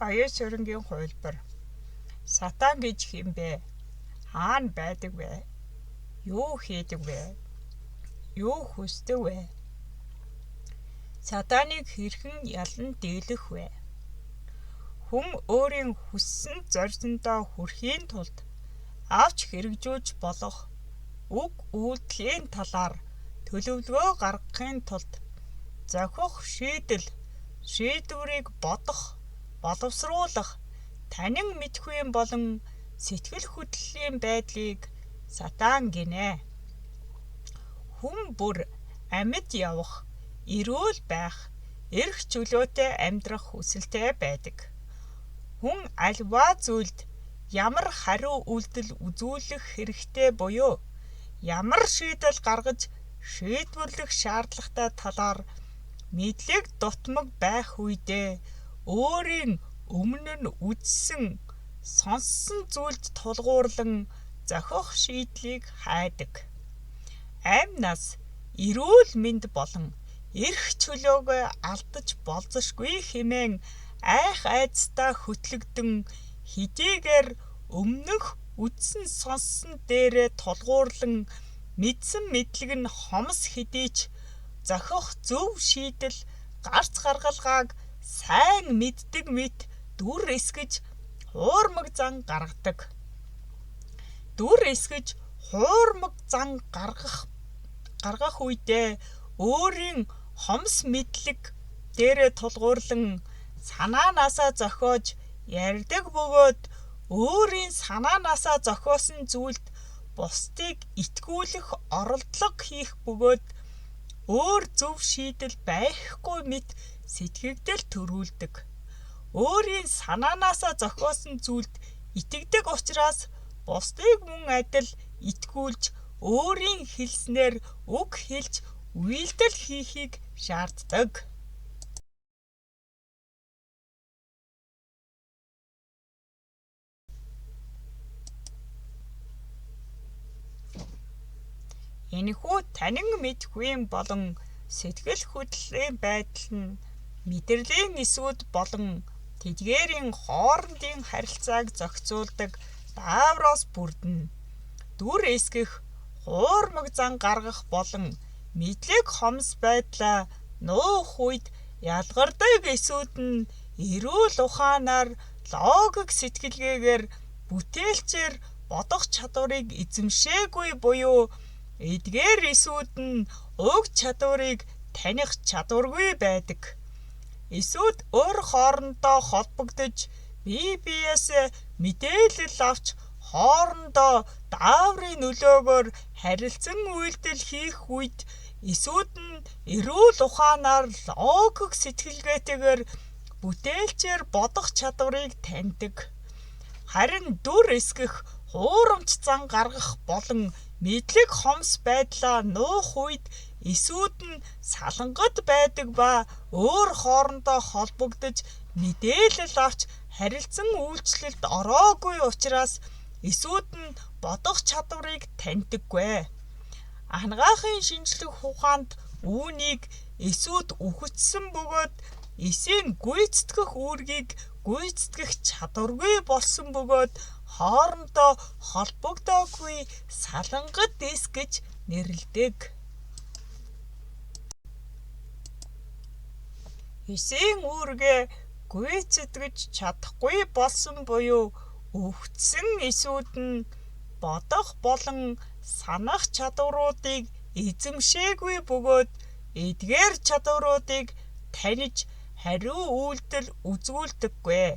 Оюун суурингийн хувилбар. Сатан гэж хэм бэ? Хаана байдаг вэ? Юу хийдэг вэ? Юу хүсдэг вэ? Сатаныг хэрхэн ялан дийлэх вэ? Хүн өөрийн хүссэн зорилсондоо хүрэхийн тулд авч хэрэгжүүлж болох үг үйлдэлийн талаар төлөвлөгөө гаргахын тулд зохих шийдвэрийг бодох, боловсруулах, танин мэдхүйн болон сэтгэл хөдлөлийн байдлыг Сатан гинэ. Хүн бүр амьд явах, эрүүл байх, эрх чөлөөтэй амьдрах хүсэлтэй байдаг. Хүн альва зүйлд ямар хариу үйлдэл үзүүлэх хэрэгтэй буюу ямар шийдэл гаргаж шийдвэрлэх шаардлагатай талаар мэдлэг дутмаг байх үедээ өөрийн өмнө нь үзсэн, сонссон зүйлд тулгуурлан зохих шийдлийг хайдаг. Амь нас, эрүүл мэнд болон эрх чөлөөгөө алдаж болзошгүй хэмээн айх айцтай хөтлөгдөн хэдийгээр өмнөх үзсэн сонссон дээрээ тулгуурлан мэдсэн мэдлэг нь хомс хэдий ч зохих зөв шийдэл гарц гаргалгааг сайн мэддэг мэт дүр эсгэж хуурмаг зан гаргадаг. Дүр эсгэж хуурмаг зан гаргах үедээ өөрийн хомс мэдлэг дээрээ тулгуурлан санаанаасаа зохиож ярьдаг бөгөөд өөрийн санаанаасаа зохиосон зүйлд бусдыг итгүүлэх оролдлого хийх бөгөөд өөр зөв шийдэл байхгүй мэт сэтгэгдэл төрүүлдэг. Өөрийн санаанаасаа зохиосон зүйлд итгэдэг учраас бусдыг мөн адил итгүүлж өөрийн хэлснээр үг хэлж үйлдэл хийхийг шаарддаг. Энэхүү танин мэдхүйн болон сэтгэл хөдлөлийн байдал нь мэдрэлийн эсүүд болон тэдгээрийн хоорондын харилцааг зохицуулдаг даавраас бүрдэнэ. Дүр эсгэх, хуурмаг зан гаргах болон мэдлэг хомс байдлаа нуух үед ялгардаг эсүүд нь эрүүл ухаанаар логик сэтгэлгээгээр бүтээлчээр бодох чадварыг эзэмшээгүй буюу эдгээр эсүүд нь уг чадварыг таних чадваргүй байдаг. Эсүүд өөр хоорондоо холбогдож бие биесээ мэдээлэл авч хоорондоо дааврын нөлөөгөөр харилцан үйлдэл хийх үед эсүүд нь эрүүл ухаанаар логик сэтгэлгээтэйгээр бүтээлчээр бодох чадварыг таньдаг. Харин дүр эсгэх, хуурамч зан гаргах болон мэдлэг хомс байдлаа нуух үед эсүүд нь салангат байдаг ба өөр хоорондоо холбогдож мэдээлэл авч харилцан үйлчлэлд ороогүй учраас эсүүд нь бодох чадварыг таньдаггүй. Анагаахын шинжлэх ухаанд үүнийг эсүүд үхэгдсэн бөгөөд эсийн гүйцэтгэх үүргийг гүйцэтгэх чадваргүй болсон бөгөөд хоорондоо холбогдоогүй салангат эс гэж нэрлэдэг. Эсийн үүргээ гүйцэтгэж чадахгүй болсон буюу үхэгдсэн эсүүд нь бодох болон санах чадваруудыг эзэмшээгүй бөгөөд эдгээр чадваруудыг таниж хариу үйлдэл үзүүлдэггүй.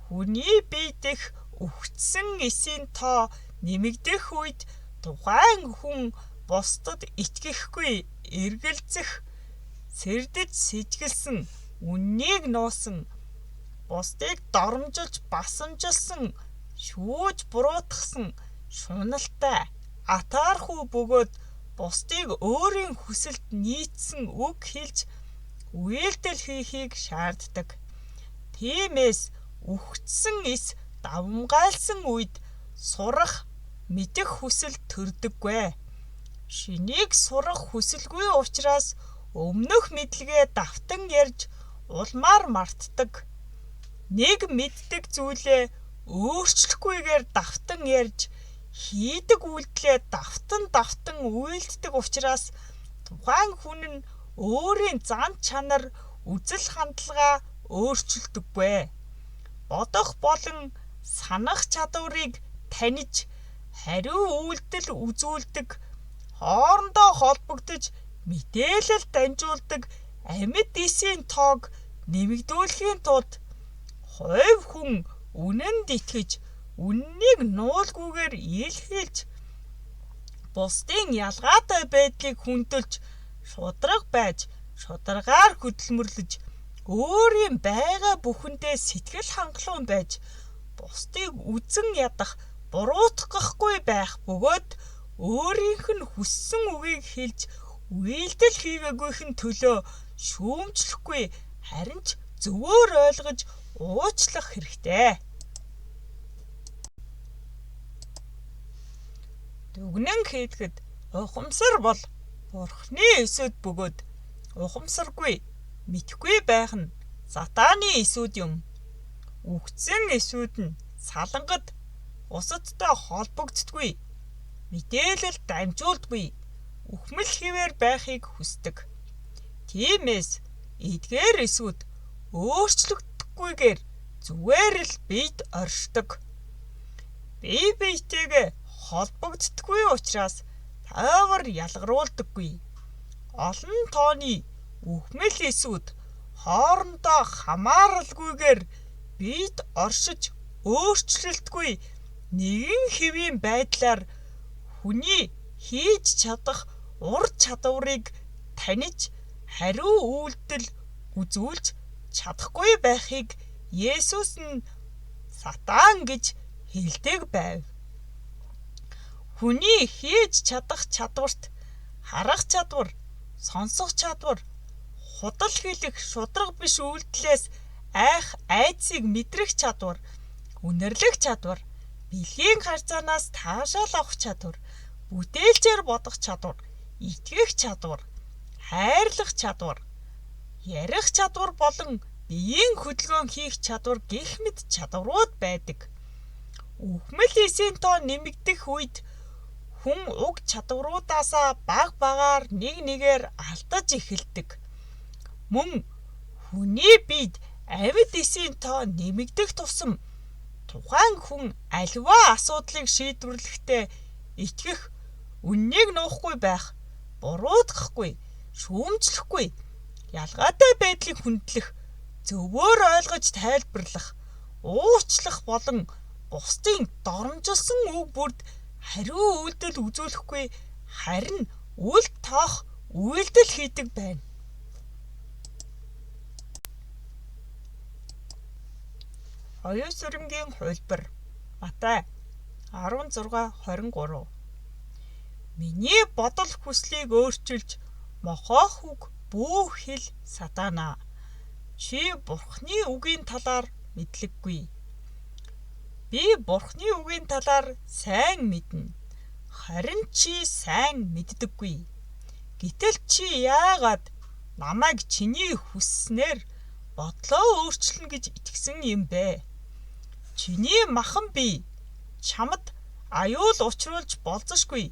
Хүний бие дэх үхэгдсэн эсийн тоо нэмэгдэх үед тухайн хүн бусдад итгэхгүй, эргэлзэх, сэрдэж сэжиглсэн, үннийг нуусан, бусдыг доромжилж басамжилсан, шүүж буруутгасан, шуналтай, атаархуу бөгөөд бусдыг өөрийн хүсэлд нийцсэн үг хэлж үйлдэл хийхийг шаарддаг. Тиймээс үхэгдсэн эс давмгайлсан үед сурах, мэдэх хүсэл төрдөггүй. Шинийг сурах хүсэлгүй учраас өмнөх мэдлэгээ давтан ярьж улмаар мартдаг. нэг мэддэг зүйлээ өөрчлөхгүйгээр давтан ярьж хийдэг үйлдэлээ давтан үйлддэг учраас тухайн хүн нь өөрийн зан чанар, үзэл хандлага өөрчилдөггүй. Бодох болон санах чадварыг таниж, хариу үйлдэл үзүүлдэг, хоорондоо холбогдож мэдээлэл дамжуулдаг амьд эсийн тоог нэмэгдүүлэхийн тулд хувь хүн үнэнд итгэж, үннийг нуулгүйгээр илэрхийлж, бусдын ялгаатай байдлыг хүндэлж, шударга байж, шударгаар хөдөлмөрлөж, өөрийн байгаа бүхэндээ сэтгэл хангалуун байж, бусдыг үзэн ядах, буруутгахгүй байх бөгөөд өөрийнх нь хүссэн үгийг хэлж, үйлдэл хийгээгүйхэн төлөө шүүмжлэхгүй, харин ч зөвөр ойлгож уучлах хэрэгтэй. Дүгнэн хийлгэд ухамсар бол Бурхны эсүүд бөгөөд ухамсаргүй, мэдхгүй байх нь Сатаны эсүүд юм. Үгдсэн эсүүд нь салангад бусадтай холбогддоггүй, мэдээлэл дамжуулдаггүй, үхмэл хിവэр байхыг хүсдэг. Тиймээс эдгээр эсүүд өөрчлөгдөхгүйгээр зүгээр л бийд оршдог. Бие биетэйгээ холбогддоггүй учраас тайвар ялгаруулдаггүй. Олон тооны үхмэл эсүүд хоорондоо хамааралгүйгээр бийд оршиж өөрчлөлтгүй нэгэн хэвийн байдлаар хүний хийж чадах ур чадварыг таниж, хариу үйлдэл үзүүлж чадахгүй байхыг Есүс нь Сатан гэж хэлдэг байв. Хүний хийж чадах чадварт харах чадвар, сонсох чадвар, худал хэлэх шударга биш үйлдэлээс айх айдсыг мэдрэх чадвар, үнэрлэх чадвар, бэлгийн харьцаанаас таашаал авах чадвар, бүтээлчээр бодох чадвар, итгэх чадвар, хайрлах чадвар, ярих чадвар болон биеийн хөдөлгөөн хийх чадвар гэх мэт чадварууд байдаг. Үхмэл эсийн тоо нэмэгдэх үед хүн уг чадваруудаасаа баг багаар нэг нэгээр алдаж эхэлдэг. Мөн хүний биед амьд эсийн тоо нэмэгдэх тусам тухайн хүн аливаа асуудлыг шийдвэрлэхдээ итгэх, үннийг нуухгүй байх, буруутгахгүй, шүүмжлэхгүй, ялгаатай байдлыг хүндлэх, зөвөр ойлгож тайлбарлах, уучлах болон бусдын доромжилсон үг бүрд хариу үйлдэл үзүүлэхгүй, харин үл тоох үйлдэл хийдэг байна. Оюун сүрэнгийн хувилбар Матай 16:23. Миний бодол хүслийг өөрчилж мохоох үг бүү хэл Сатана. Чи Бурхны үгийн талаар мэдлэггүй. Би Бурхны үгийн талаар сайн мэднэ. Харин чи сайн мэддэггүй. Гэтэл чи яагаад намайг чиний хүсснээр бодлоо өөрчилнө гэж итгэсэн юм бэ? Чиний махан бие чамд аюул учруулж болзошгүй,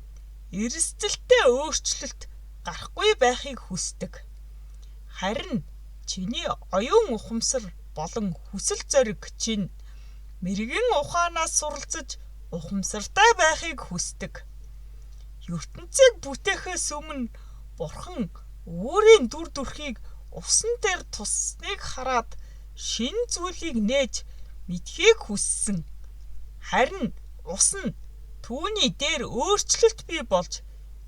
эрсдэлтэй өөрчлөлт гарахгүй байхыг хүсдэг. Харин чиний оюун ухамсар болон хүсэл зориг чинь мэргэн ухаанаас суралцж ухамсартай байхыг хүсдэг. ертөнцийг бүтээхээс өмнө Бурхан өөрийн дүр төрхийг усан дээр тусныг хараад шинэ зүйлийг нээж мэдхийг хүссэн. Харин ус нь түүний дээр өөрчлөлт бий болж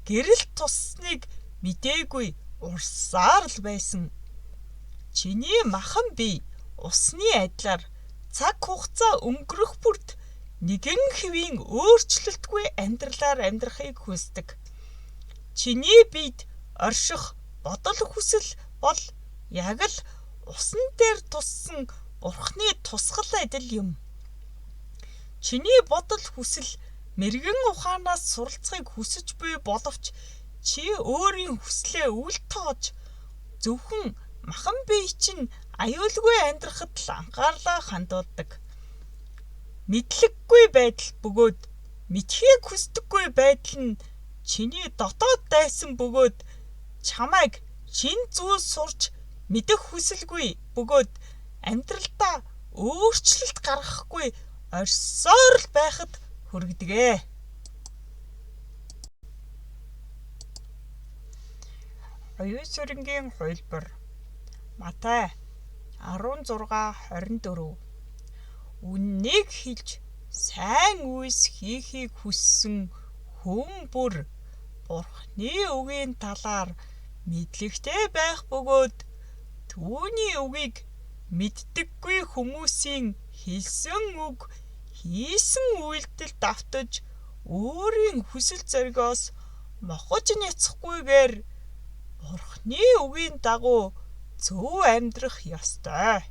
гэрэлт тусныг мэдээгүй урсаар л байсан. Чиний махан бие усны адилаар цаг хугацаа өнгөрөх бүрт нэгэн хэвийн өөрчлөлтгүй амьдралаар амьдрахыг хүсдэг. Чиний биед орших бодол хүсэл бол яг л усан дээр туссан Бурхны тусгал адил юм. Чиний бодол хүсэл мэргэн ухаанаас суралцахыг хүсэж буй боловч чи өөрийн хүслээ үл тоож зөвхөн махан бие чинь аюулгүй амьдрахад л анхаарлаа хандуулдаг. Мэдлэггүй байдал бөгөөд мэдхийг хүсдэггүй байдал нь чиний дотоод дайсан бөгөөд чамайг шин зүйл сурч мэдэх хүсэлгүй бөгөөд амьдралдаа өөрчлөлт гаргахгүй орсоор л байхад хүргэдэг. Оюун сүрэнгийн хувилбар Матай 16:24 Үннийг хэлж сайн үйлс хийхийг хүссэн хүн бүр Бурхны үгийн талаар мэдлэгтэй байх бөгөөд түүний үгийг мэддэггүй хүмүүсийн хэлсэн үг, хийсэн үйлдэл давтаж өөрийн хүсэл зоригоос мохож няцахгүйгээр Бурхны үгийн дагуу зөв амьдрах ёстой.